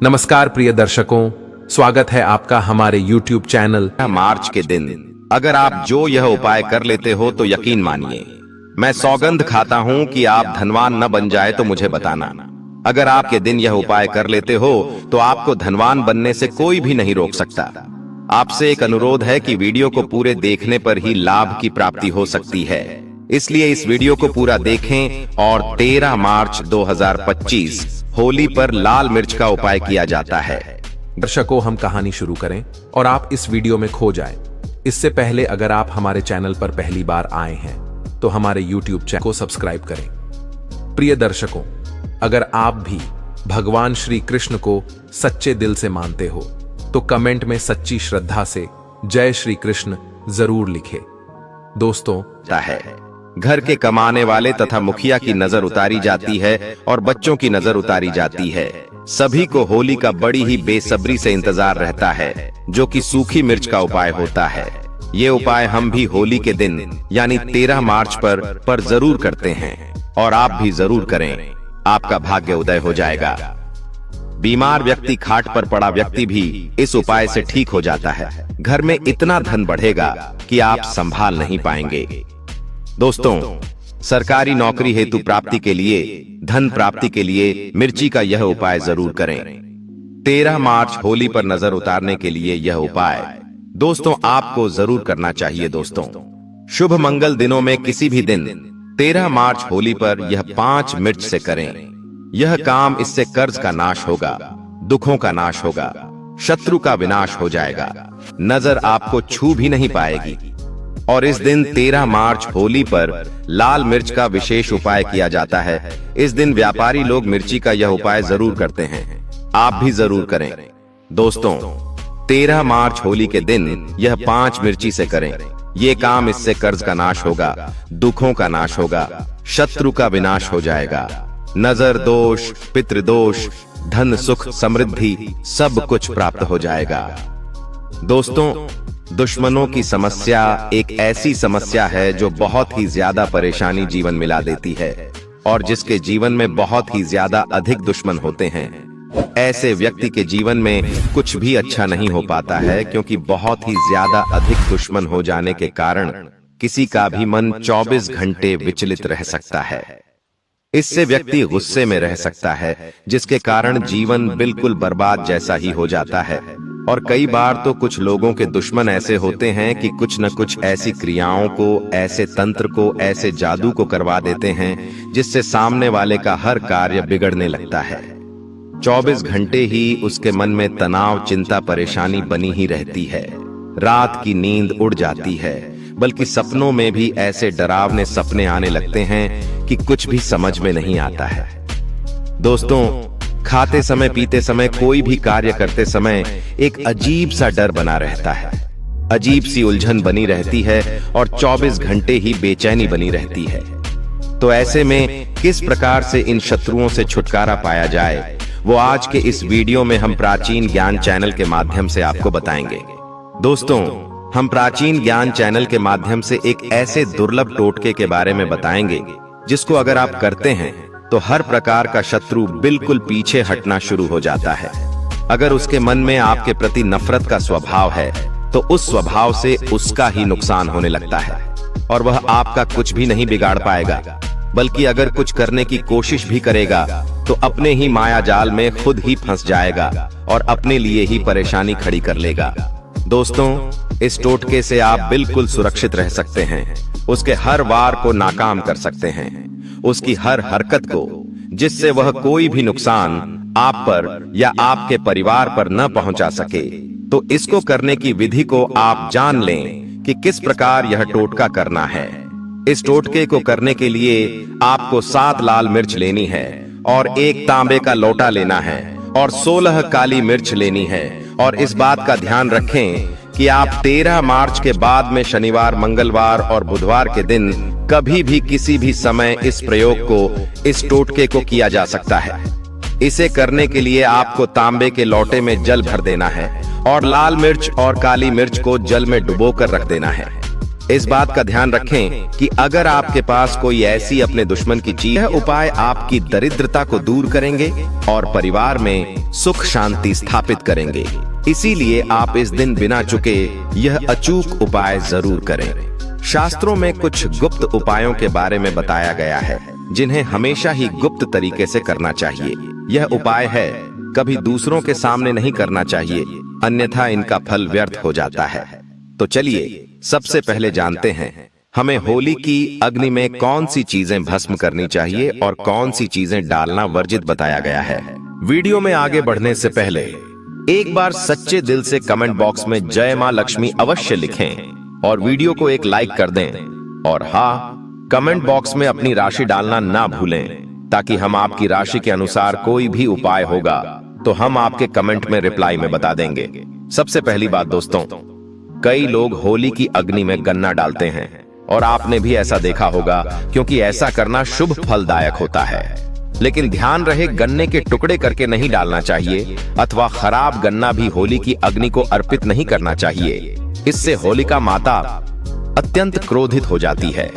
नमस्कार प्रिय दर्शकों, स्वागत है आपका हमारे YouTube चैनल मार्च के दिन अगर आप जो यह उपाय कर लेते हो तो यकीन मानिए, मैं सौगंध खाता हूं कि आप धनवान न बन जाए तो मुझे बताना। अगर आपके दिन यह उपाय कर लेते हो तो आपको धनवान बनने से कोई भी नहीं रोक सकता। आपसे एक अनुरोध है कि वीडियो को पूरे देखने पर ही लाभ की प्राप्ति हो सकती है, इसलिए इस वीडियो को पूरा देखें। और 13 मार्च 2025 होली पर लाल मिर्च का उपाय किया जाता है। दर्शकों, हम कहानी शुरू करें और आप इस वीडियो में खो जाएं। इससे पहले अगर आप हमारे चैनल पर पहली बार आए हैं तो हमारे YouTube चैनल को सब्सक्राइब करें। प्रिय दर्शकों, अगर आप भी भगवान श्री कृष्ण को सच्चे दिल से मानते हो तो कमेंट में सच्ची श्रद्धा से जय श्री कृष्ण जरूर लिखें। दोस्तों, घर के कमाने वाले तथा मुखिया की नजर उतारी जाती है और बच्चों की नजर उतारी जाती है। सभी को होली का बड़ी ही बेसब्री से इंतजार रहता है, जो कि सूखी मिर्च का उपाय होता है। ये उपाय हम भी होली के दिन यानी 13 मार्च पर जरूर करते हैं और आप भी जरूर करें, आपका भाग्य उदय हो जाएगा। बीमार व्यक्ति, खाट पर पड़ा व्यक्ति भी इस उपाय से ठीक हो जाता है। घर में इतना धन बढ़ेगा कि आप संभाल नहीं पाएंगे। दोस्तों, सरकारी नौकरी हेतु प्राप्ति के लिए, धन प्राप्ति के लिए मिर्ची का यह उपाय जरूर करें। 13 मार्च होली पर नजर उतारने के लिए यह उपाय दोस्तों आपको जरूर करना चाहिए। दोस्तों, शुभ मंगल दिनों में किसी भी दिन 13 मार्च होली पर यह 5 मिर्च से करें। यह काम, इससे कर्ज का नाश होगा, दुखों का नाश होगा, शत्रु का विनाश हो जाएगा, नजर आपको छू भी नहीं पाएगी। और इस दिन 13 मार्च होली पर लाल मिर्च का विशेष उपाय किया जाता है। इस दिन व्यापारी लोग मिर्ची का यह उपाय जरूर करते हैं, आप भी जरूर करें। दोस्तों, 13 मार्च होली के दिन यह 5 मिर्ची से करें। ये काम, इससे कर्ज का नाश होगा, दुखों का नाश होगा, शत्रु का विनाश हो जाएगा, नजर दोष, पितृदोष, धन सुख समृद्धि सब कुछ प्राप्त हो जाएगा। दोस्तों, दुश्मनों की समस्या एक ऐसी समस्या है जो बहुत ही ज्यादा परेशानी जीवन मिला देती है और जिसके जीवन में बहुत ही ज्यादा अधिक दुश्मन होते हैं। ऐसे व्यक्ति के जीवन में कुछ भी अच्छा नहीं हो पाता है, क्योंकि बहुत ही ज्यादा अधिक दुश्मन हो जाने के कारण किसी का भी मन 24 घंटे विचलित रह सकता है। इससे व्यक्ति गुस्से में रह सकता है, जिसके कारण जीवन बिल्कुल बर्बाद जैसा ही हो जाता है। और कई बार तो कुछ लोगों के दुश्मन ऐसे होते हैं कि कुछ न कुछ ऐसी क्रियाओं को, ऐसे तंत्र को, ऐसे जादू को करवा देते हैं जिससे सामने वाले का हर कार्य बिगड़ने लगता है। 24 घंटे ही उसके मन में तनाव, चिंता, परेशानी बनी ही रहती है। रात की नींद उड़ जाती है, बल्कि सपनों में भी ऐसे डरावने सपने आने लगते हैं कि कुछ भी समझ में नहीं आता है। दोस्तों, खाते समय, पीते समय, कोई भी कार्य करते समय एक अजीब सा डर बना रहता है, अजीब सी उलझन बनी रहती है और 24 घंटे ही बेचैनी बनी रहती है। तो ऐसे में किस प्रकार से इन शत्रुओं से छुटकारा पाया जाए, वो आज के इस वीडियो में हम प्राचीन ज्ञान चैनल के माध्यम से आपको बताएंगे। दोस्तों, हम प्राचीन ज्ञान चैनल के माध्यम से एक ऐसे दुर्लभ टोटके के बारे में बताएंगे जिसको अगर आप करते हैं तो हर प्रकार का शत्रु बिल्कुल पीछे हटना शुरू हो जाता है। अगर उसके मन में आपके प्रति नफरत का स्वभाव है तो उस स्वभाव से उसका ही नुकसान होने लगता है और वह आपका कुछ भी नहीं बिगाड़ पाएगा, बल्कि अगर कुछ करने की कोशिश भी करेगा तो अपने ही माया जाल में खुद ही फंस जाएगा और अपने लिए ही परेशानी खड़ी कर लेगा। दोस्तों, इस टोटके से आप बिल्कुल सुरक्षित रह सकते हैं, उसके हर वार को नाकाम कर सकते हैं, उसकी हर हरकत को, जिससे वह कोई भी नुकसान आप पर या आपके परिवार पर न पहुंचा सके। तो इसको करने की विधि को आप जान लें कि किस प्रकार यह टोटका करना है। इस टोटके को करने के लिए आपको 7 लाल मिर्च लेनी है और 1 तांबे का लोटा लेना है और 16 काली मिर्च लेनी है। और इस बात का ध्यान रखें कि आप 13 मार्च के बाद में शनिवार, मंगलवार और बुधवार के दिन कभी भी किसी भी समय इस प्रयोग को, इस टोटके को किया जा सकता है। इसे करने के लिए आपको तांबे के लोटे में जल भर देना है और लाल मिर्च और काली मिर्च को जल में डुबोकर रख देना है। इस बात का ध्यान रखें कि अगर आपके पास कोई ऐसी अपने दुश्मन की चीज है, उपाय आपकी दरिद्रता को दूर करेंगे और परिवार में सुख शांति स्थापित करेंगे। इसीलिए आप इस दिन बिना चुके यह अचूक उपाय जरूर करें। शास्त्रों में कुछ गुप्त उपायों के बारे में बताया गया है, जिन्हें हमेशा ही गुप्त तरीके से करना चाहिए। यह उपाय है, कभी दूसरों के सामने नहीं करना चाहिए, अन्यथा इनका फल व्यर्थ हो जाता है। तो चलिए सबसे पहले जानते हैं हमें होली की अग्नि में कौन सी चीजें भस्म करनी चाहिए और कौन सी चीजें डालना वर्जित बताया गया है। वीडियो में आगे बढ़ने से पहले एक बार सच्चे दिल से कमेंट बॉक्स में जय मां लक्ष्मी अवश्य लिखें और वीडियो को एक लाइक कर दें। और हाँ, कमेंट बॉक्स में अपनी राशि डालना ना भूलें, ताकि हम आपकी राशि के अनुसार कोई भी उपाय होगा तो हम आपके कमेंट में रिप्लाई में बता देंगे। सबसे पहली बात दोस्तों, कई लोग होली की अग्नि में गन्ना डालते हैं और आपने भी ऐसा देखा होगा, क्योंकि ऐसा करना शुभ फलदायक होता है। लेकिन ध्यान रहे, गन्ने के टुकड़े करके नहीं डालना चाहिए अथवा खराब गन्ना भी होली की अग्नि को अर्पित नहीं करना चाहिए। इससे होलिका माता अत्यंत क्रोधित हो जाती है।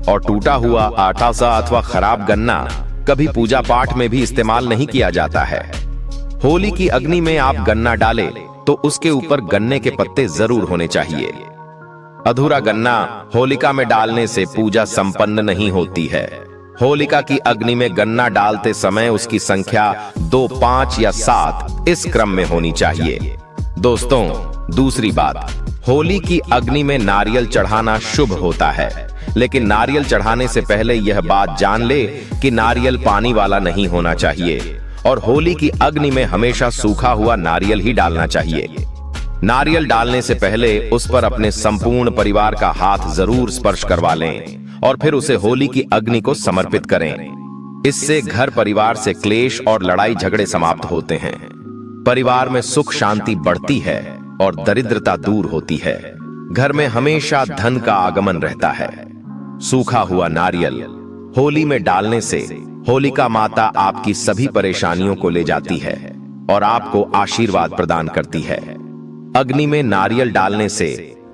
और टूटा हुआ आटा सा अथवा खराब गन्ना कभी पूजा पाठ में भी इस्तेमाल नहीं किया जाता है। होली की अग्नि में आप गन्ना डालें तो उसके ऊपर गन्ने के पत्ते जरूर होने चाहिए। अधूरा गन्ना होलिका में डालने से पूजा संपन्न नहीं होती है। होलिका की अग्नि में गन्ना डालते समय उसकी संख्या 2, 5 या 7 इस क्रम में होनी चाहिए। दोस्तों, दूसरी बात, होली की अग्नि में नारियल चढ़ाना शुभ होता है, लेकिन नारियल चढ़ाने से पहले यह बात जान ले कि नारियल पानी वाला नहीं होना चाहिए और होली की अग्नि में हमेशा सूखा हुआ नारियल ही डालना चाहिए। नारियल डालने से पहले उस पर अपने संपूर्ण परिवार का हाथ जरूर स्पर्श करवा लें और फिर उसे होली की अग्नि को समर्पित करें। इससे घर परिवार से क्लेश और लड़ाई झगड़े समाप्त होते हैं, परिवार में सुख शांति बढ़ती है और दरिद्रता दूर होती है। घर में हमेशा धन का आगमन रहता है। सूखा हुआ नारियल होली में डालने से होलिका माता आपकी सभी परेशानियों को ले जाती है और आपको आशीर्वाद प्रदान करती है। अग्नि में नारियल डालने से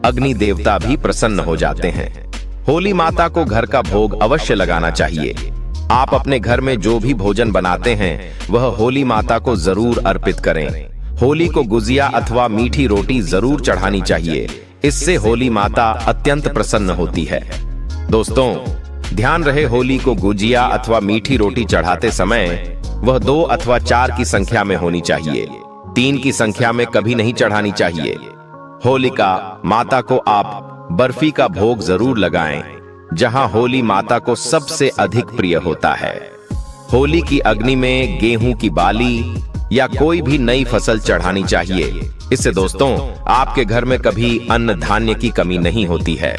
अग्नि देवता भी प्रसन्न हो जाते हैं। होली माता को घर का भोग अवश्य लगाना चाहिए। आप अपने घर में जो भी भोजन बनाते हैं वह होली माता को जरूर अर्पित करें। होली को गुजिया अथवा मीठी रोटी जरूर चढ़ानी चाहिए। इससे होली माता अत्यंत प्रसन्न होती है। दोस्तों, ध्यान रहे, होली को गुजिया अथवा मीठी रोटी चढ़ाते समय वह 2 अथवा 4 की संख्या में होनी चाहिए। 3 की संख्या में कभी नहीं चढ़ानी चाहिए। होलिका माता को आप बर्फी का भोग जरूर लगाएं, जहां होली माता को सबसे अधिक प्रिय होता है। होली की अग्नि में गेहूं की बाली या कोई भी नई फसल चढ़ानी चाहिए। इससे दोस्तों, आपके घर में कभी अन्न धान्य की कमी नहीं होती है।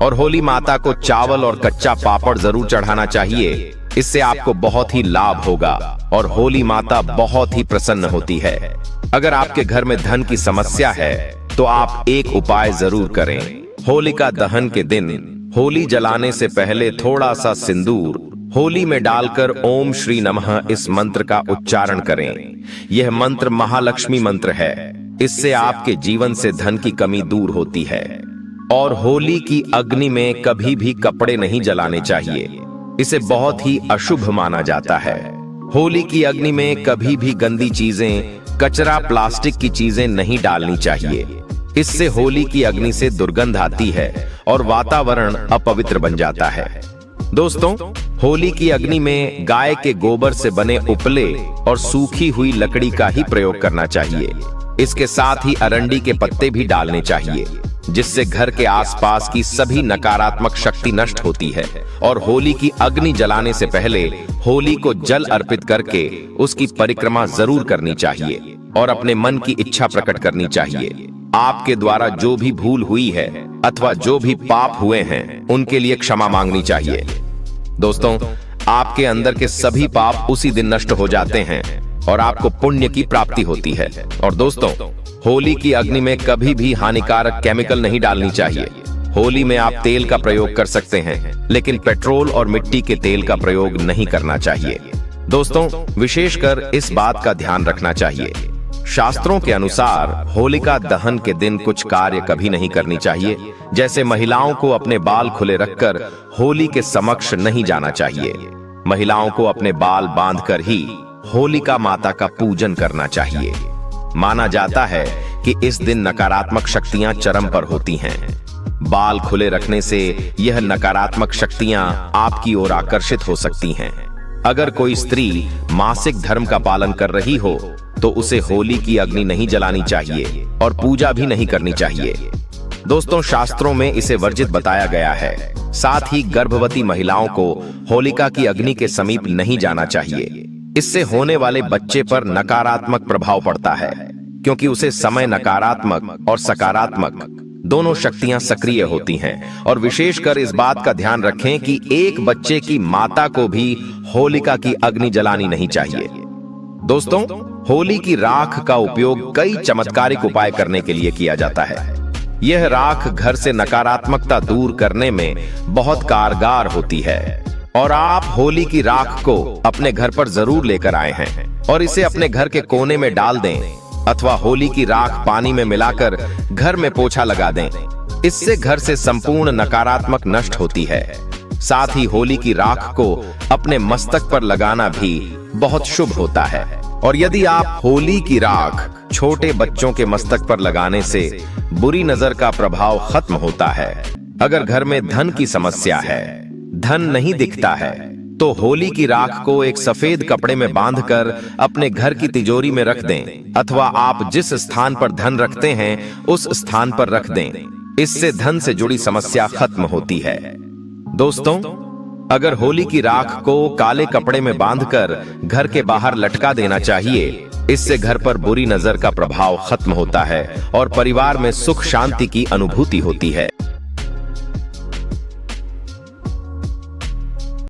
और होली माता को चावल और कच्चा पापड़ जरूर चढ़ाना चाहिए। इससे आपको बहुत ही लाभ होगा और होली माता बहुत ही प्रसन्न होती है। अगर आपके घर में धन की समस्या है तो आप एक उपाय जरूर करें। होलिका दहन के दिन होली जलाने से पहले थोड़ा सा सिंदूर होली में डालकर ओम श्री नमः इस मंत्र का उच्चारण करें। यह मंत्र महालक्ष्मी मंत्र है। इससे आपके जीवन से धन की कमी दूर होती है। और होली की अग्नि में कभी भी कपड़े नहीं जलाने चाहिए, इसे बहुत ही अशुभ माना जाता है। होली की अग्नि में कभी भी गंदी चीजें, कचरा, प्लास्टिक की चीजें नहीं डालनी चाहिए। इससे होली की अग्नि से दुर्गंध आती है और वातावरण अपवित्र बन जाता है। दोस्तों, होली की अग्नि में गाय के गोबर से बने उपले और सूखी हुई लकड़ी का ही प्रयोग करना चाहिए। इसके साथ ही अरंडी के पत्ते भी डालने चाहिए, जिससे घर के आसपास की सभी नकारात्मक शक्ति नष्ट होती है। और होली की अग्नि जलाने से पहले होली को जल अर्पित करके उसकी परिक्रमा जरूर करनी चाहिए और अपने मन की इच्छा प्रकट करनी चाहिए। आपके द्वारा जो भी भूल हुई है अथवा जो भी पाप हुए हैं उनके लिए क्षमा मांगनी चाहिए। दोस्तों, आपके अंदर के सभी पाप उसी दिन नष्ट हो जाते हैं और आपको पुण्य की प्राप्ति होती है। और दोस्तों, होली की अग्नि में कभी भी हानिकारक केमिकल नहीं डालनी चाहिए। होली में आप तेल का प्रयोग कर सकते हैं, लेकिन पेट्रोल और मिट्टी के तेल का प्रयोग नहीं करना चाहिए। दोस्तों, विशेषकर इस बात का ध्यान रखना चाहिए, शास्त्रों के अनुसार होलिका दहन के दिन कुछ कार्य कभी नहीं करनी चाहिए, जैसे महिलाओं को अपने बाल खुले रखकर होली के समक्ष नहीं जाना चाहिए। महिलाओं को अपने बाल बांधकर ही होलिका माता का पूजन करना चाहिए। माना जाता है कि इस दिन नकारात्मक शक्तियां चरम पर होती हैं। बाल खुले रखने से यह नकारात्मक शक्तियां आपकी ओर आकर्षित हो सकती हैं। अगर कोई स्त्री मासिक धर्म का पालन कर रही हो तो उसे होली की अग्नि नहीं जलानी चाहिए और पूजा भी नहीं करनी चाहिए। दोस्तों, शास्त्रों में इसे वर्जित बताया गया है। साथ ही गर्भवती महिलाओं को होलिका की अग्नि के समीप नहीं जाना चाहिए। इससे होने वाले बच्चे पर नकारात्मक प्रभाव पड़ता है, क्योंकि उसे समय नकारात्मक और सकारात्मक दोनों शक्तियां सक्रिय होती हैं। और विशेषकर इस बात का ध्यान रखें कि एक बच्चे की माता को भी होलिका की अग्नि जलानी नहीं चाहिए। दोस्तों, होली की राख का उपयोग कई चमत्कारिक उपाय करने के लिए किया जाता है। यह राख घर से नकारात्मकता दूर करने में बहुत कारगर होती है और आप होली की राख को अपने घर पर जरूर लेकर आए हैं और इसे अपने घर के कोने में डाल दें अथवा होली की राख पानी में मिलाकर घर में पोछा लगा दें। इससे घर से संपूर्ण नकारात्मक नष्ट होती है। साथ ही होली की राख को अपने मस्तक पर लगाना भी बहुत शुभ होता है। और यदि आप होली की राख छोटे बच्चों के मस्तक पर लगाने से बुरी नजर का प्रभाव खत्म होता है। अगर घर में धन की समस्या है, धन नहीं दिखता है, तो होली की राख को एक सफेद कपड़े में बांधकर अपने घर की तिजोरी में रख दें अथवा आप जिस स्थान पर धन रखते हैं उस स्थान पर रख दें। इससे धन से जुड़ी समस्या खत्म होती है। दोस्तों, अगर होली की राख को काले कपड़े में बांधकर घर के बाहर लटका देना चाहिए। इससे घर पर बुरी नजर का प्रभाव खत्म होता है और परिवार में सुख शांति की अनुभूति होती है।